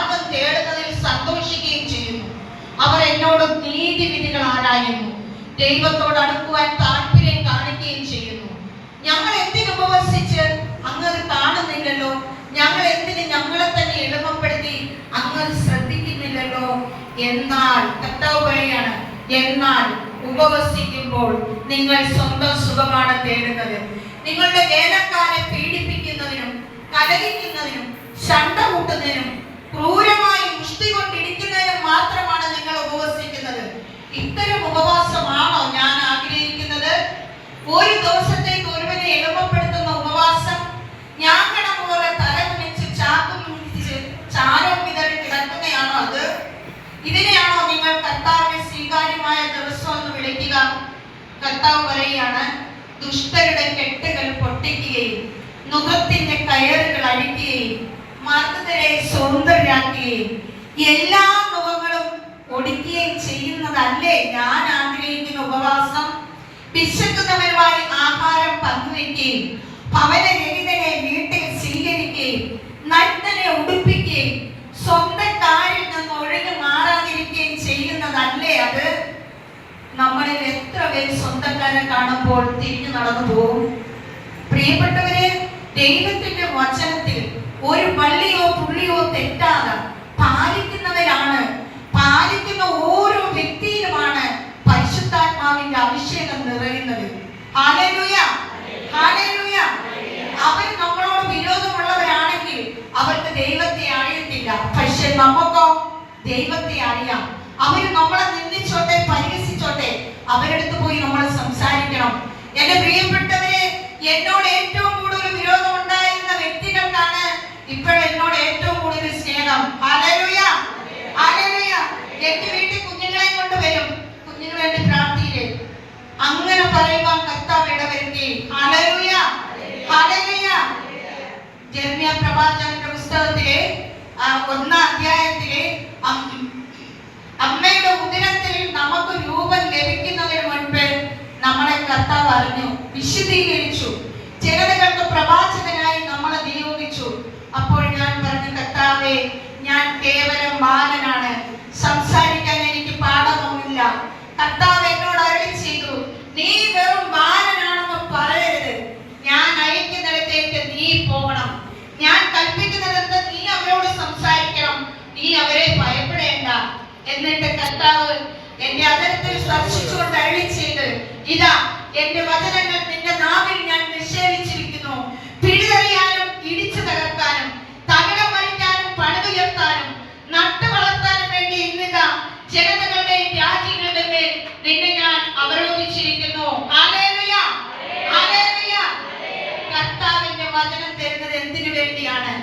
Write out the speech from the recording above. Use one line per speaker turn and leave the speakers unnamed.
മാർഗം തേടുന്നതിൽ സന്തോഷിക്കുകയും ചെയ്യുന്നു. അവർ എന്നോട് നീതിവിധികൾ ആരായുന്നു, ദൈവത്തോട് അടുക്കുവാൻ താല്പര്യം കാണിക്കുകയും ചെയ്യുന്നു. ഞങ്ങൾ എന്തിനു ഉപവസിച്ച് അങ്ങ് കാണുന്നില്ലല്ലോ, ഞങ്ങൾ എന്തിന് ഞങ്ങളെ തന്നെ എളിമപ്പെടുത്തി അങ്ങ് ശ്രദ്ധിക്കുന്നില്ലല്ലോ. എന്നാൽ കർത്താവ് പറയാണ്, എന്നാൽ ഉപവസിക്കുമ്പോൾ നിങ്ങൾ സ്വന്തം സുഖമാണ് തേടുന്നത്. നിങ്ങളുടെ വേലക്കാരെ പീഡിപ്പിക്കുന്നതിനും കലഹിക്കുന്നതിനും ശണ്ട കൂട്ടുന്നതിനും ക്രൂരമായി മുഷ്ടി കൊണ്ടിരിക്കുന്നതിനും മാത്രമാണ് നിങ്ങൾ ഉപവസിക്കുന്നത്. ഇത്തരം ഉപവാസമാണോ ഞാൻ ആഗ്രഹിക്കുന്നത്? ഒരു ദിവസത്തേക്ക് ഒരുവനെ എളുപ്പപ്പെടുത്തുന്ന ഉപവാസം, ഞാങ്ങണ പോലെ തലകുനിച്ച് ചാക്കും മുടിച്ച് ചാരം വിതറി കിടക്കുന്നയാണോ അത്? ഇതിനെയാണോ നിങ്ങൾ കർത്താവിനെ സ്വീകാര്യമായ ദിവസം എന്ന് വിളിക്കുക? കർത്താവ് പറയുകയാണ്, ദുഷ്ടരുടെ കെട്ടുകൾ പൊട്ടിക്കുകയും നുഖത്തിന്റെ കയറുകൾ അഴിക്കുകയും മർദ്ദരെ സ്വതന്ത്രരാക്കുകയും എല്ലാ മുഖങ്ങളും ഒടുക്കുകയും ചെയ്യുന്നതല്ലേ ഞാൻ ആഗ്രഹിക്കുന്ന ഉപവാസം? വിശക്കുന്നവരുമായി ആഹാരം പങ്കുവെക്കുകയും ഭവനരഹിതനെ വീട്ടിൽ സ്വീകരിക്കുകയും നഗ്നനെ ഉടുപ്പിക്കുകയും സ്വന്തം കാലിൽ നിന്ന് ഒഴിഞ്ഞു മാറാതിരിക്കുകയും ചെയ്യുന്നതല്ലേ അത്? നമ്മളിൽ എത്ര പേര് സ്വന്തക്കാരെ കാണുമ്പോൾ തിരിഞ്ഞു നടന്നു പോകും? പ്രിയപ്പെട്ടവരെ, ദൈവത്തിന്റെ വചനത്തിൽ ഒരു വള്ളിയോ പുള്ളിയോ തെറ്റാതെ പാലിക്കുന്നവരാണ്, പാലിക്കുന്ന ഓരോ വ്യക്തിയിലുമാണ് പരിശുദ്ധാത്മാവിന്റെ അഭിഷേകം നിറയുന്നത്. Hallelujah, hallelujah. അവർ നമ്മളോട് വിരോധമുള്ളവരാണെങ്കിൽ അവർക്ക് ദൈവത്തെ അറിയത്തില്ല. പക്ഷെ നമുക്കോ ദൈവത്തെ അറിയാം. അവര് നമ്മളെ നിന്ദിച്ചോട്ടെ, പരിഹസിച്ചോട്ടെ, അവരടുത്ത് പോയി നമ്മൾ സംസാരിക്കണം. എന്റെ പ്രിയപ്പെട്ടവരെ, എന്നോട് ഏറ്റവും കൂടുതൽ വിരോധം ഉണ്ടായിരുന്ന വ്യക്തികൾക്കാണ് ഇപ്പോൾ എന്നോട് ഏറ്റവും കൂടുതൽ സ്നേഹം. Hallelujah, hallelujah. എന്റെ വീട്ടിൽ കുഞ്ഞുങ്ങളെ കൊണ്ട് വരും, കുഞ്ഞിന് വേണ്ടി പ്രാർത്ഥിയില്ലേ, അങ്ങനെ പറയുവാൻ കർത്താവ് ഇടവരുത്തി. Hallelujah, hallelujah. ജെറമ്യാ പ്രവാചകന്റെ പുസ്തകത്തിലെ 1-ാം അധ്യായത്തിലെ അമ്മയുടെ ഉദരത്തിൽ നമുക്ക് രൂപം ലഭിക്കുന്നതിന് മുൻപ് നമ്മളെ കർത്താവ് അറിഞ്ഞു, വിശുദ്ധീകരിച്ചു, ജനതകൾക്ക് പ്രവാചകനായി നമ്മളെ നിയോഗിച്ചു. അപ്പോൾ ഞാൻ പറഞ്ഞു, കർത്താവേ, ഞാൻ കേവലം ബാലനാണ്, സംസാരിക്കാൻ എനിക്ക് പാഠമൊന്നുമില്ല. കർത്താവ് എന്നോട് അരുളി ചെയ്തു, നീ വെറും ബാലനാണെന്ന് പറയരുത്, ഞാൻ അയക്കുന്നിടത്തേക്ക് നീ പോകണം, ഞാൻ കൽപ്പിക്കുന്നിടത്ത് നീ അവരോട് സംസാരിക്കണം, നീ അവരെ ഭയപ്പെടേണ്ട. എന്നിട്ട് കർത്താവ് എന്റെ അതരത്തിൽ സ്പർശിച്ചുകൊണ്ട് അരുളി ചെയ്ത്, ഇതാ എന്റെ വചനങ്ങൾ നിന്റെ നാവിൽ ഞാൻ നിക്ഷേപിച്ചിരിക്കുന്നു. പിടിതറിയാനും ഇടിച്ചു തകർക്കാനും തകിടം മറിക്കാനും പണിതുയർത്താനും നട്ടു വളർത്താനും വേണ്ടി ഇന്നിതാ ജനതകളുടെയും രാജ്യങ്ങളുടെയും മേൽ നിന്നെ ഞാൻ അവരോധിച്ചിരിക്കുന്നു. Hallelujah, hallelujah. കർത്താവിന്റെ വചനം തരുന്നത് എന്തിനു വേണ്ടിയാണ്?